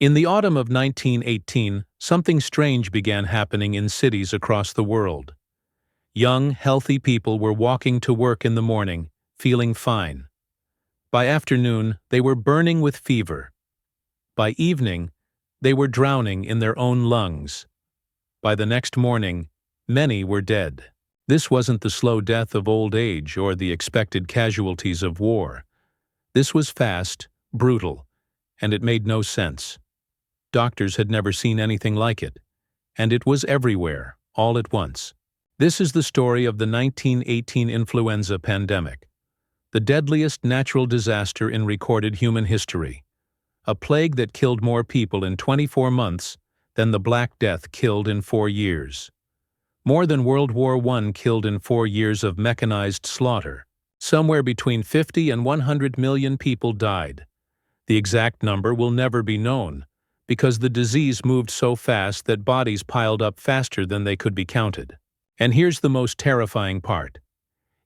In the autumn of 1918, something strange began happening in cities across the world. Young, healthy people were walking to work in the morning, feeling fine. By afternoon, they were burning with fever. By evening, they were drowning in their own lungs. By the next morning, many were dead. This wasn't the slow death of old age or the expected casualties of war. This was fast, brutal, and it made no sense. Doctors had never seen anything like it, and it was everywhere, all at once. This is the story of the 1918 influenza pandemic, the deadliest natural disaster in recorded human history, a plague that killed more people in 24 months than the Black Death killed in 4 years. More than World War I killed in 4 years of mechanized slaughter. Somewhere between 50 and 100 million people died. The exact number will never be known, because the disease moved so fast that bodies piled up faster than they could be counted. And here's the most terrifying part.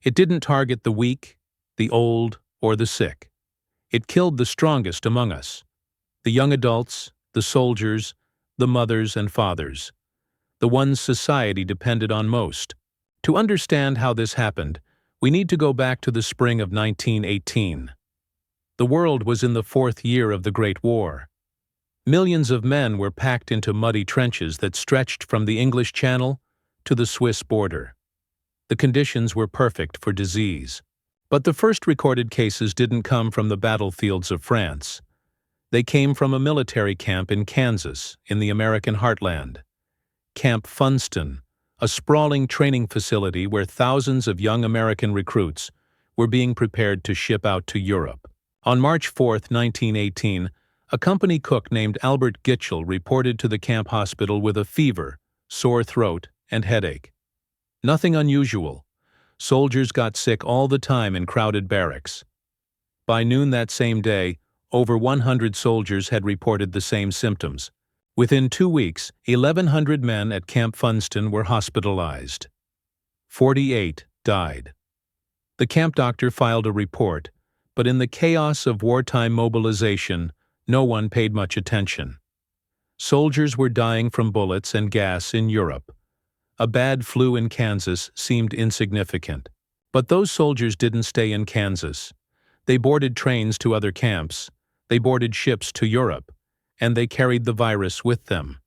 It didn't target the weak, the old, or the sick. It killed the strongest among us. The young adults, the soldiers, the mothers and fathers. The ones society depended on most. To understand how this happened, we need to go back to the spring of 1918. The world was in the 4th year of the Great War. Millions of men were packed into muddy trenches that stretched from the English Channel to the Swiss border. The conditions were perfect for disease. But the first recorded cases didn't come from the battlefields of France. They came from a military camp in Kansas, in the American heartland. Camp Funston, a sprawling training facility where thousands of young American recruits were being prepared to ship out to Europe. On March 4, 1918, a company cook named Albert Gitchell reported to the camp hospital with a fever, sore throat, and headache. Nothing unusual. Soldiers got sick all the time in crowded barracks. By noon that same day, over 100 soldiers had reported the same symptoms. Within 2 weeks, 1,100 men at Camp Funston were hospitalized. 48 died. The camp doctor filed a report, but in the chaos of wartime mobilization, no one paid much attention. Soldiers were dying from bullets and gas in Europe. A bad flu in Kansas seemed insignificant. But those soldiers didn't stay in Kansas. They boarded trains to other camps, they boarded ships to Europe, and they carried the virus with them.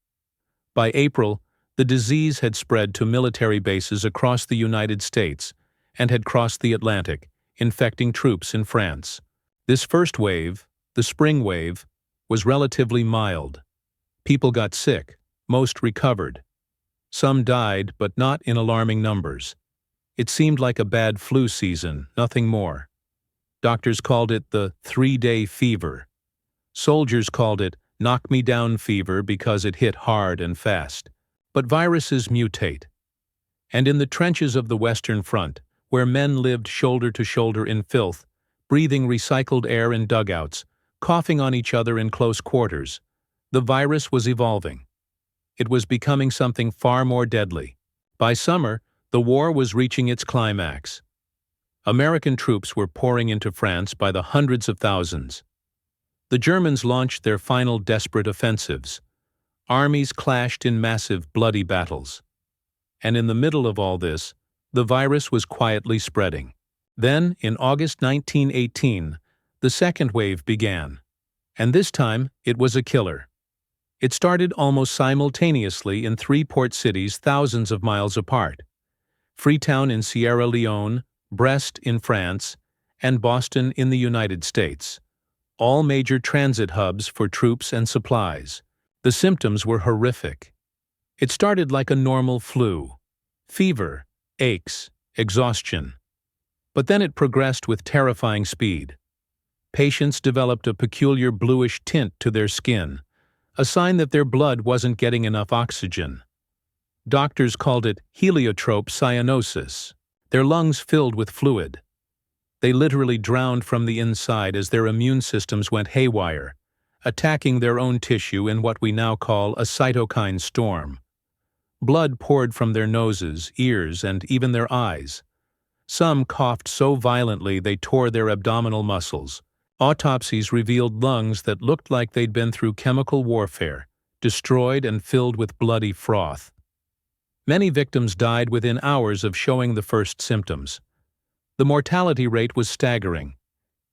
By April, the disease had spread to military bases across the United States and had crossed the Atlantic, infecting troops in France. This first wave, the spring wave, was relatively mild. People got sick, most recovered. Some died, but not in alarming numbers. It seemed like a bad flu season, nothing more. Doctors called it the 3-day fever. Soldiers called it knock-me-down fever because it hit hard and fast. But viruses mutate. And in the trenches of the Western Front, where men lived shoulder to shoulder in filth, breathing recycled air in dugouts, coughing on each other in close quarters, the virus was evolving. It was becoming something far more deadly. By summer, the war was reaching its climax. American troops were pouring into France by the hundreds of thousands. The Germans launched their final desperate offensives. Armies clashed in massive, bloody battles. And in the middle of all this, the virus was quietly spreading. Then, in August 1918, the second wave began. And this time, it was a killer. It started almost simultaneously in 3 port cities thousands of miles apart: Freetown in Sierra Leone, Brest in France, and Boston in the United States, all major transit hubs for troops and supplies. The symptoms were horrific. It started like a normal flu: fever, aches, exhaustion. But then it progressed with terrifying speed. Patients developed a peculiar bluish tint to their skin, a sign that their blood wasn't getting enough oxygen. Doctors called it heliotrope cyanosis. Their lungs filled with fluid. They literally drowned from the inside as their immune systems went haywire, attacking their own tissue in what we now call a cytokine storm. Blood poured from their noses, ears, and even their eyes. Some coughed so violently they tore their abdominal muscles, Autopsies revealed lungs that looked like they'd been through chemical warfare, destroyed and filled with bloody froth. Many victims died within hours of showing the first symptoms. The mortality rate was staggering.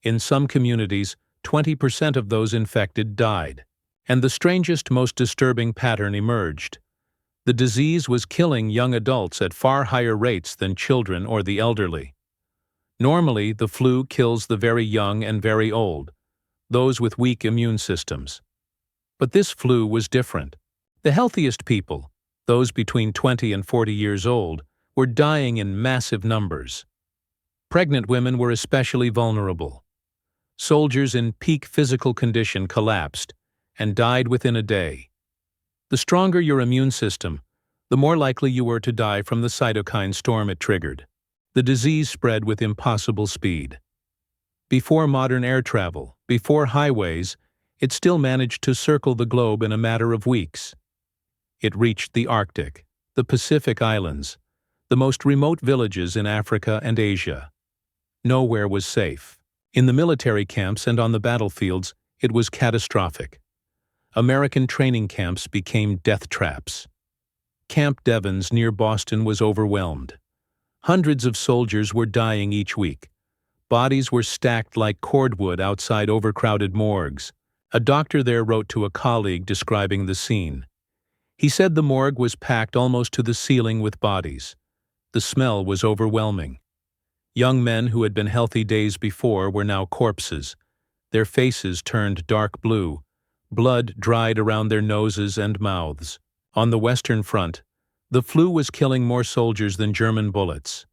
In some communities, 20% of those infected died. And the strangest, most disturbing pattern emerged. The disease was killing young adults at far higher rates than children or the elderly. Normally, the flu kills the very young and very old, those with weak immune systems. But this flu was different. The healthiest people, those between 20 and 40 years old, were dying in massive numbers. Pregnant women were especially vulnerable. Soldiers in peak physical condition collapsed and died within a day. The stronger your immune system, the more likely you were to die from the cytokine storm it triggered. The disease spread with impossible speed. Before modern air travel, before highways, it still managed to circle the globe in a matter of weeks. It reached the Arctic, the Pacific Islands, the most remote villages in Africa and Asia. Nowhere was safe. In the military camps and on the battlefields, it was catastrophic. American training camps became death traps. Camp Devens near Boston was overwhelmed. Hundreds of soldiers were dying each week. Bodies were stacked like cordwood outside overcrowded morgues. A doctor there wrote to a colleague describing the scene. He said the morgue was packed almost to the ceiling with bodies. The smell was overwhelming. Young men who had been healthy days before were now corpses. Their faces turned dark blue. Blood dried around their noses and mouths. On the Western Front, the flu was killing more soldiers than German bullets.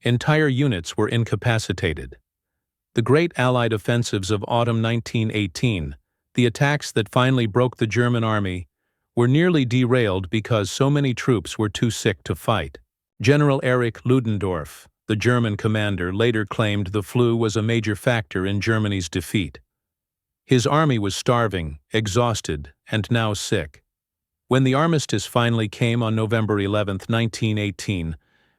Entire units were incapacitated. The great Allied offensives of autumn 1918, the attacks that finally broke the German army, were nearly derailed because so many troops were too sick to fight. General Erich Ludendorff, the German commander, later claimed the flu was a major factor in Germany's defeat. His army was starving, exhausted, and now sick. When the armistice finally came on November 11, 1918,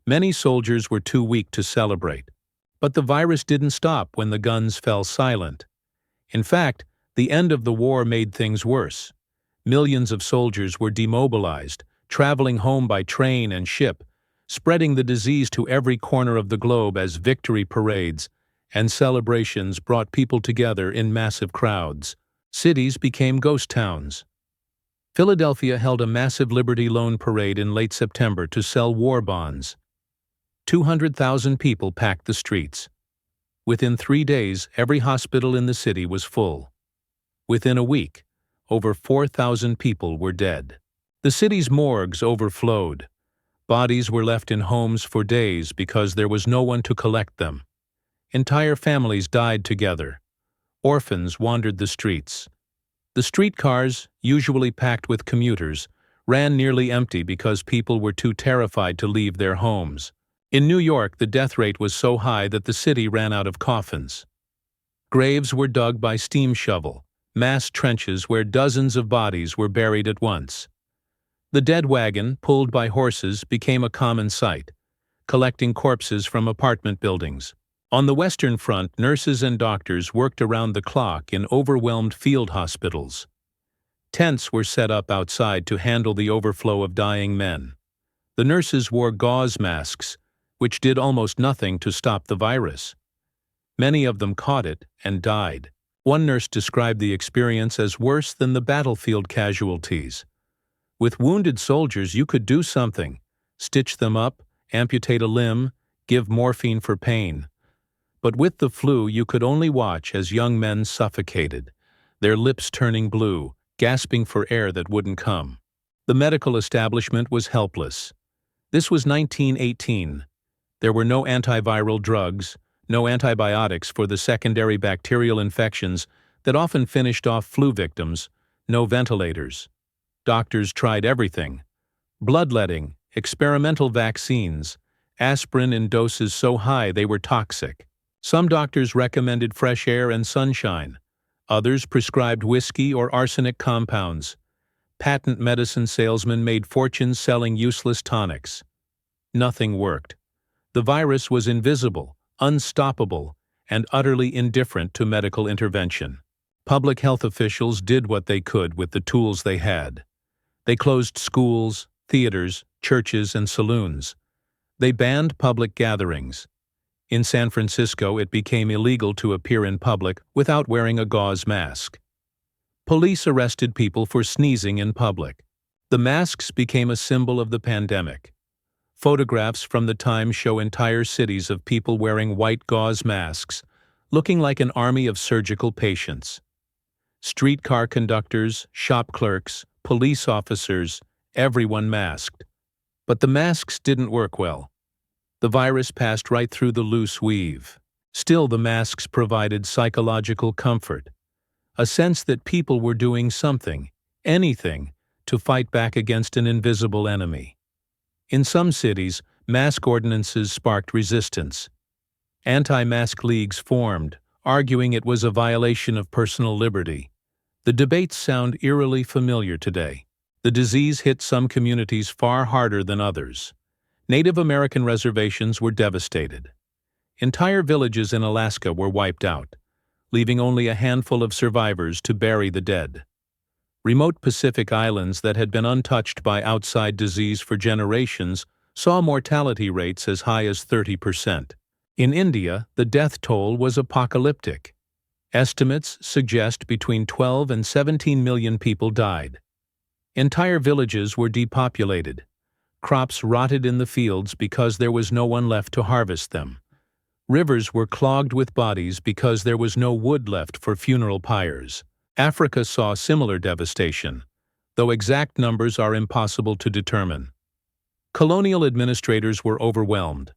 many soldiers were too weak to celebrate. But the virus didn't stop when the guns fell silent. In fact, the end of the war made things worse. Millions of soldiers were demobilized, traveling home by train and ship, spreading the disease to every corner of the globe as victory parades and celebrations brought people together in massive crowds. Cities became ghost towns. Philadelphia held a massive Liberty Loan parade in late September to sell war bonds. 200,000 people packed the streets. Within 3 days, every hospital in the city was full. Within a week, over 4,000 people were dead. The city's morgues overflowed. Bodies were left in homes for days because there was no one to collect them. Entire families died together. Orphans wandered the streets. The streetcars, usually packed with commuters, ran nearly empty because people were too terrified to leave their homes. In New York, the death rate was so high that the city ran out of coffins. Graves were dug by steam shovel, mass trenches where dozens of bodies were buried at once. The dead wagon, pulled by horses, became a common sight, collecting corpses from apartment buildings. On the Western Front, nurses and doctors worked around the clock in overwhelmed field hospitals. Tents were set up outside to handle the overflow of dying men. The nurses wore gauze masks, which did almost nothing to stop the virus. Many of them caught it and died. One nurse described the experience as worse than the battlefield casualties. With wounded soldiers, you could do something: stitch them up, amputate a limb, give morphine for pain. But with the flu, you could only watch as young men suffocated, their lips turning blue, gasping for air that wouldn't come. The medical establishment was helpless. This was 1918. There were no antiviral drugs, no antibiotics for the secondary bacterial infections that often finished off flu victims, no ventilators. Doctors tried everything: bloodletting, experimental vaccines, aspirin in doses so high they were toxic. Some doctors recommended fresh air and sunshine. Others prescribed whiskey or arsenic compounds. Patent medicine salesmen made fortunes selling useless tonics. Nothing worked. The virus was invisible, unstoppable, and utterly indifferent to medical intervention. Public health officials did what they could with the tools they had. They closed schools, theaters, churches, and saloons. They banned public gatherings. In San Francisco, it became illegal to appear in public without wearing a gauze mask. Police arrested people for sneezing in public. The masks became a symbol of the pandemic. Photographs from the time show entire cities of people wearing white gauze masks, looking like an army of surgical patients. Streetcar conductors, shop clerks, police officers, everyone masked. But the masks didn't work well. The virus passed right through the loose weave. Still, the masks provided psychological comfort, a sense that people were doing something, anything, to fight back against an invisible enemy. In some cities, mask ordinances sparked resistance. Anti-mask leagues formed, arguing it was a violation of personal liberty. The debates sound eerily familiar today. The disease hit some communities far harder than others. Native American reservations were devastated. Entire villages in Alaska were wiped out, leaving only a handful of survivors to bury the dead. Remote Pacific islands that had been untouched by outside disease for generations saw mortality rates as high as 30%. In India, the death toll was apocalyptic. Estimates suggest between 12 and 17 million people died. Entire villages were depopulated. Crops rotted in the fields because there was no one left to harvest them. Rivers were clogged with bodies because there was no wood left for funeral pyres. Africa saw similar devastation, though exact numbers are impossible to determine. Colonial administrators were overwhelmed.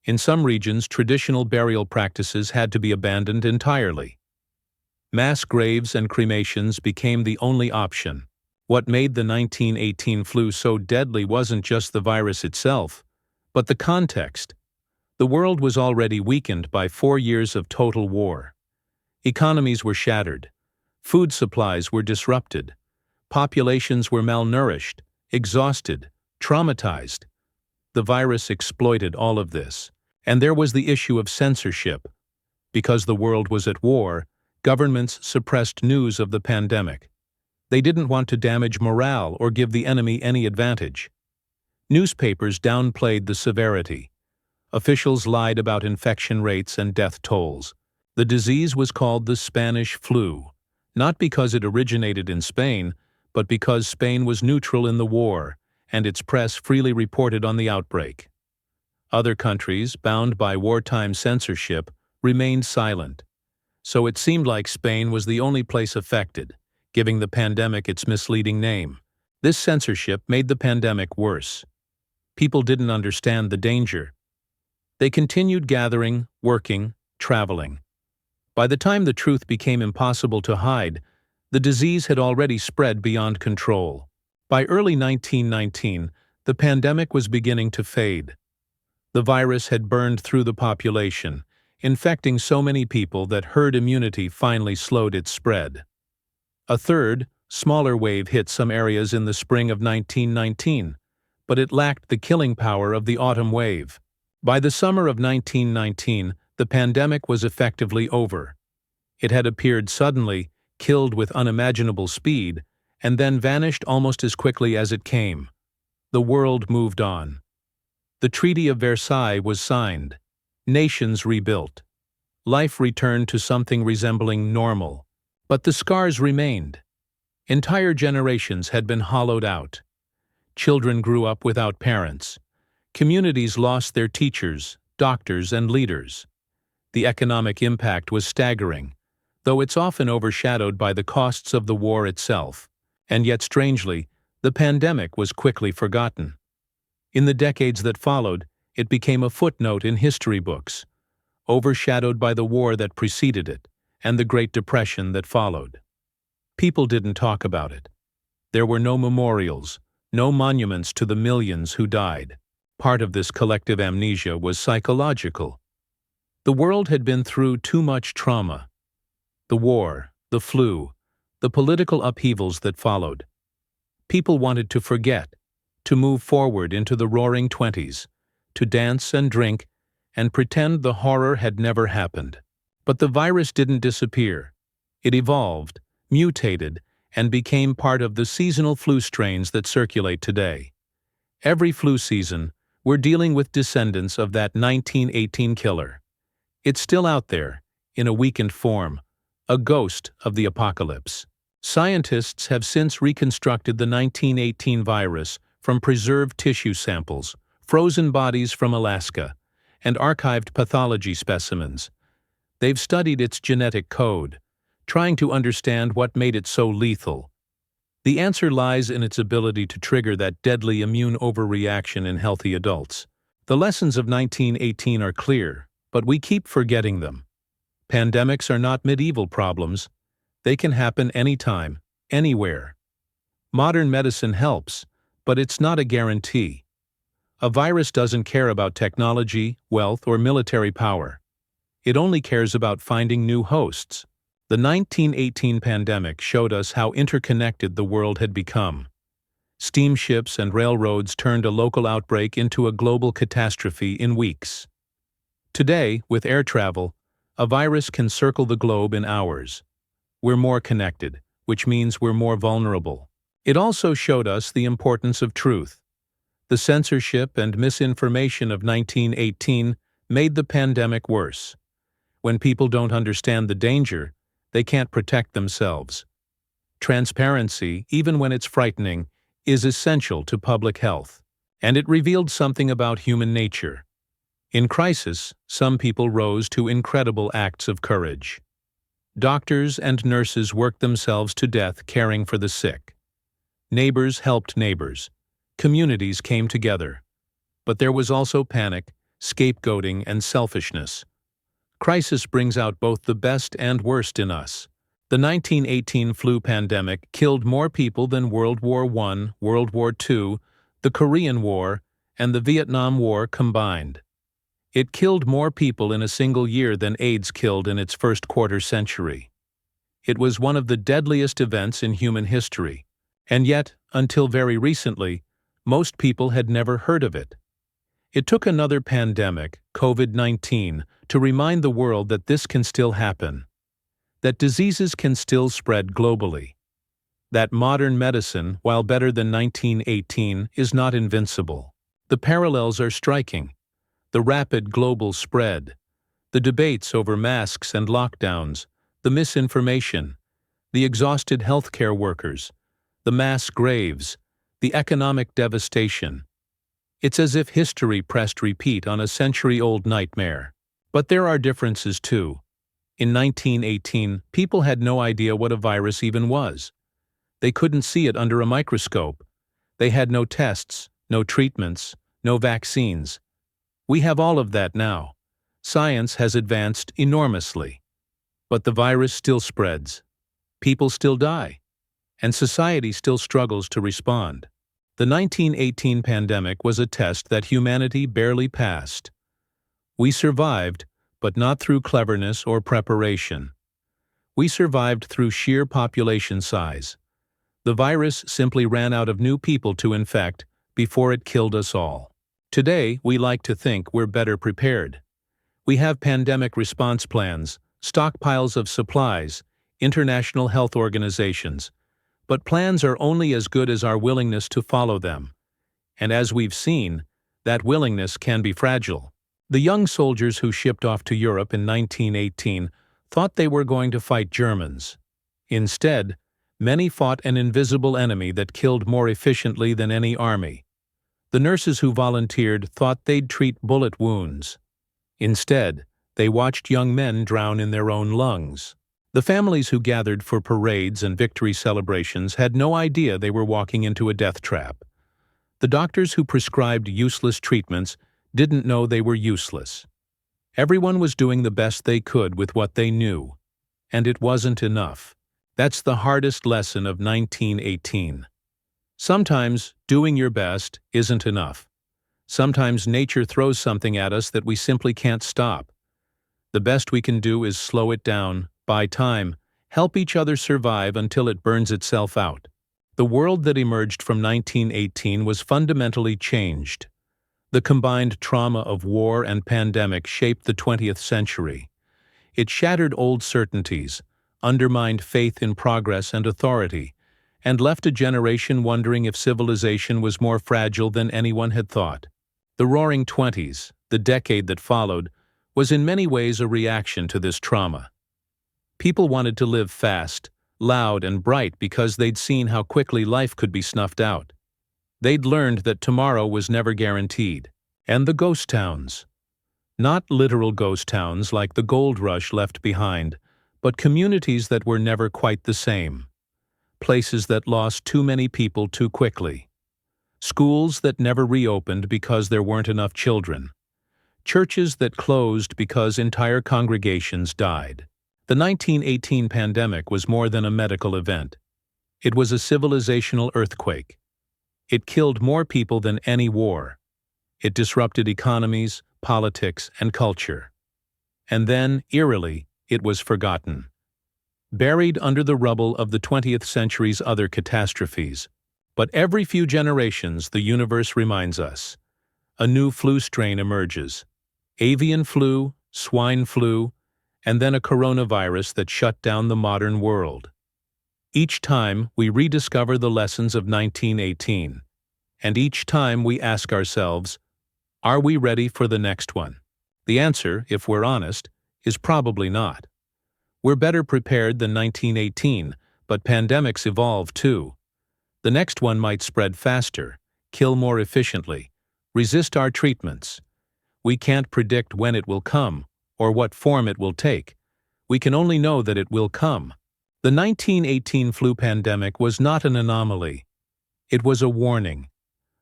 In some regions, traditional burial practices had to be abandoned entirely. Mass graves and cremations became the only option. What made the 1918 flu so deadly wasn't just the virus itself, but the context. The world was already weakened by 4 years of total war. Economies were shattered. Food supplies were disrupted. Populations were malnourished, exhausted, traumatized. The virus exploited all of this. And there was the issue of censorship. Because the world was at war, governments suppressed news of the pandemic. They didn't want to damage morale or give the enemy any advantage. Newspapers downplayed the severity. Officials lied about infection rates and death tolls. The disease was called the Spanish flu, not because it originated in Spain, but because Spain was neutral in the war, and its press freely reported on the outbreak. Other countries, bound by wartime censorship, remained silent. So it seemed like Spain was the only place affected, giving the pandemic its misleading name. This censorship made the pandemic worse. People didn't understand the danger. They continued gathering, working, traveling. By the time the truth became impossible to hide, the disease had already spread beyond control. By early 1919, the pandemic was beginning to fade. The virus had burned through the population, infecting so many people that herd immunity finally slowed its spread. A third, smaller wave hit some areas in the spring of 1919, but it lacked the killing power of the autumn wave. By the summer of 1919, the pandemic was effectively over. It had appeared suddenly, killed with unimaginable speed, and then vanished almost as quickly as it came. The world moved on. The Treaty of Versailles was signed. Nations rebuilt. Life returned to something resembling normal. But the scars remained. Entire generations had been hollowed out. Children grew up without parents. Communities lost their teachers, doctors, and leaders. The economic impact was staggering, though it's often overshadowed by the costs of the war itself. And yet, strangely, the pandemic was quickly forgotten. In the decades that followed, it became a footnote in history books, overshadowed by the war that preceded it and the Great Depression that followed. People didn't talk about it. There were no memorials, no monuments to the millions who died. Part of this collective amnesia was psychological. The world had been through too much trauma. The war, the flu, the political upheavals that followed. People wanted to forget, to move forward into the roaring 20s, to dance and drink, and pretend the horror had never happened. But the virus didn't disappear. It evolved, mutated, and became part of the seasonal flu strains that circulate today. Every flu season, we're dealing with descendants of that 1918 killer. It's still out there, in a weakened form, a ghost of the apocalypse. Scientists have since reconstructed the 1918 virus from preserved tissue samples, frozen bodies from Alaska, and archived pathology specimens. They've studied its genetic code, trying to understand what made it so lethal. The answer lies in its ability to trigger that deadly immune overreaction in healthy adults. The lessons of 1918 are clear, but we keep forgetting them. Pandemics are not medieval problems. They can happen anytime, anywhere. Modern medicine helps, but it's not a guarantee. A virus doesn't care about technology, wealth, or military power. It only cares about finding new hosts. The 1918 pandemic showed us how interconnected the world had become. Steamships and railroads turned a local outbreak into a global catastrophe in weeks. Today, with air travel, a virus can circle the globe in hours. We're more connected, which means we're more vulnerable. It also showed us the importance of truth. The censorship and misinformation of 1918 made the pandemic worse. When people don't understand the danger, they can't protect themselves. Transparency, even when it's frightening, is essential to public health. And it revealed something about human nature. In crisis, some people rose to incredible acts of courage. Doctors and nurses worked themselves to death caring for the sick. Neighbors helped neighbors. Communities came together. But there was also panic, scapegoating, and selfishness. Crisis brings out both the best and worst in us. The 1918 flu pandemic killed more people than World War I, World War II, the Korean War, and the Vietnam War combined. It killed more people in a single year than AIDS killed in its first quarter-century. It was one of the deadliest events in human history, and yet, until very recently, most people had never heard of it. It took another pandemic, COVID-19, to remind the world that this can still happen, that diseases can still spread globally, that modern medicine, while better than 1918, is not invincible. The parallels are striking. The rapid global spread, the debates over masks and lockdowns, the misinformation, the exhausted healthcare workers, the mass graves, the economic devastation. It's as if history pressed repeat on a century-old nightmare. But there are differences too. In 1918, people had no idea what a virus even was. They couldn't see it under a microscope. They had no tests, no treatments, no vaccines. We have all of that now. Science has advanced enormously. But the virus still spreads. People still die. And society still struggles to respond. The 1918 pandemic was a test that humanity barely passed. We survived, but not through cleverness or preparation. We survived through sheer population size. The virus simply ran out of new people to infect before it killed us all. Today, we like to think we're better prepared. We have pandemic response plans, stockpiles of supplies, international health organizations, but plans are only as good as our willingness to follow them. And as we've seen, that willingness can be fragile. The young soldiers who shipped off to Europe in 1918 thought they were going to fight Germans. Instead, many fought an invisible enemy that killed more efficiently than any army. The nurses who volunteered thought they'd treat bullet wounds. Instead, they watched young men drown in their own lungs. The families who gathered for parades and victory celebrations had no idea they were walking into a death trap. The doctors who prescribed useless treatments didn't know they were useless. Everyone was doing the best they could with what they knew. And it wasn't enough. That's the hardest lesson of 1918. Sometimes doing your best isn't enough. Sometimes nature throws something at us that we simply can't stop. The best we can do is slow it down, buy time, help each other survive until it burns itself out. The world that emerged from 1918 was fundamentally changed. The combined trauma of war and pandemic shaped the 20th century. It shattered old certainties, undermined faith in progress and authority, and left a generation wondering if civilization was more fragile than anyone had thought. The Roaring Twenties, the decade that followed, was in many ways a reaction to this trauma. People wanted to live fast, loud, and bright because they'd seen how quickly life could be snuffed out. They'd learned that tomorrow was never guaranteed. And the ghost towns. Not literal ghost towns like the gold rush left behind, but communities that were never quite the same. Places that lost too many people too quickly. Schools that never reopened because there weren't enough children. Churches that closed because entire congregations died. The 1918 pandemic was more than a medical event. It was a civilizational earthquake. It killed more people than any war. It disrupted economies, politics, and culture. And then, eerily, it was forgotten. Buried under the rubble of the 20th century's other catastrophes. But every few generations, the universe reminds us. A new flu strain emerges. Avian flu, swine flu, and then a coronavirus that shut down the modern world. Each time, we rediscover the lessons of 1918. And each time we ask ourselves, are we ready for the next one? The answer, if we're honest, is probably not. We're better prepared than 1918, but pandemics evolve too. The next one might spread faster, kill more efficiently, resist our treatments. We can't predict when it will come, or what form it will take. We can only know that it will come. The 1918 flu pandemic was not an anomaly. It was a warning.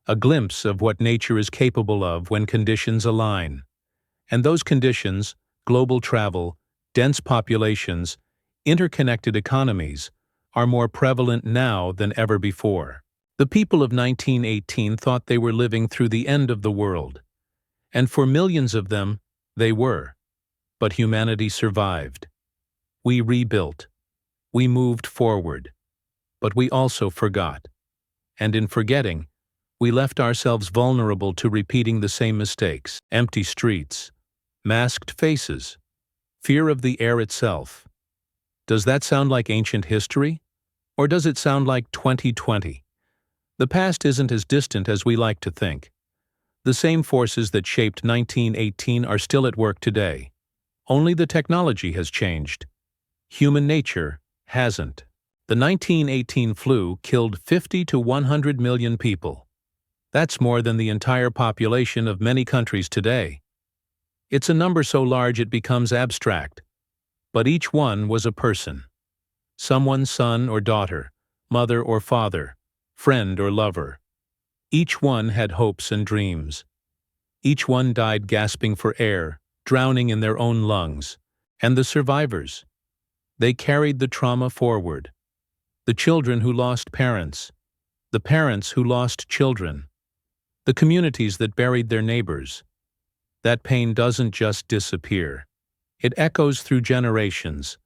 A glimpse of what nature is capable of when conditions align. And those conditions, global travel, dense populations, interconnected economies, are more prevalent now than ever before. The people of 1918 thought they were living through the end of the world. And for millions of them, they were. But humanity survived. We rebuilt. We moved forward. But we also forgot. And in forgetting, we left ourselves vulnerable to repeating the same mistakes. Empty streets, masked faces, fear of the air itself. Does that sound like ancient history? Or does it sound like 2020? The past isn't as distant as we like to think. The same forces that shaped 1918 are still at work today. Only the technology has changed. Human nature hasn't. The 1918 flu killed 50 to 100 million people. That's more than the entire population of many countries today. It's a number so large it becomes abstract. But each one was a person. Someone's son or daughter, mother or father, friend or lover. Each one had hopes and dreams. Each one died gasping for air, drowning in their own lungs. And the survivors. They carried the trauma forward. The children who lost parents. The parents who lost children. The communities that buried their neighbors. That pain doesn't just disappear. It echoes through generations.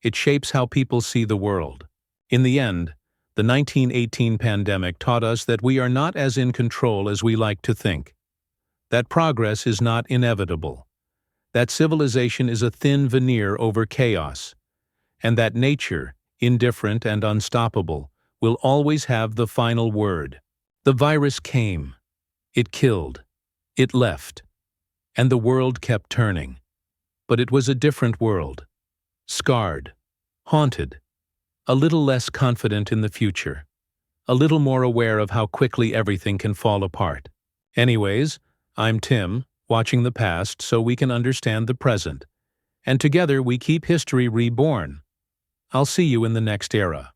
It shapes how people see the world. In the end, the 1918 pandemic taught us that we are not as in control as we like to think. That progress is not inevitable. That civilization is a thin veneer over chaos. And that nature, indifferent and unstoppable, will always have the final word. The virus came. It killed. It left. And the world kept turning. But it was a different world. Scarred. Haunted. A little less confident in the future. A little more aware of how quickly everything can fall apart. Anyways, I'm Tim, watching the past so we can understand the present. And together we keep history reborn. I'll see you in the next era.